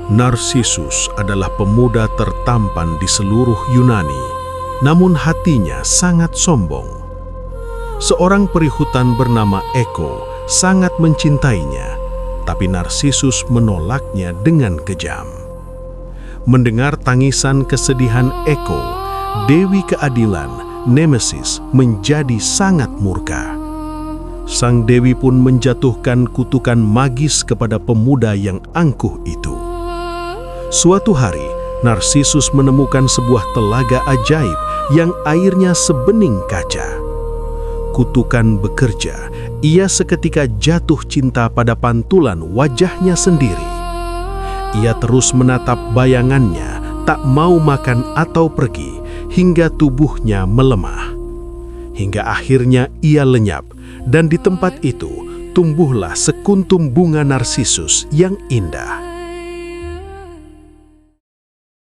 Narsisus adalah pemuda tertampan di seluruh Yunani, namun hatinya sangat sombong. Seorang perihutan bernama Echo sangat mencintainya, tapi Narsisus menolaknya dengan kejam. Mendengar tangisan kesedihan Echo, Dewi Keadilan, Nemesis, menjadi sangat murka. Sang Dewi pun menjatuhkan kutukan magis kepada pemuda yang angkuh itu. Suatu hari, Narsisus menemukan sebuah telaga ajaib yang airnya sebening kaca. Kutukan bekerja, ia seketika jatuh cinta pada pantulan wajahnya sendiri. Ia terus menatap bayangannya, tak mau makan atau pergi, hingga tubuhnya melemah. Hingga akhirnya ia lenyap, dan di tempat itu tumbuhlah sekuntum bunga narsisus yang indah.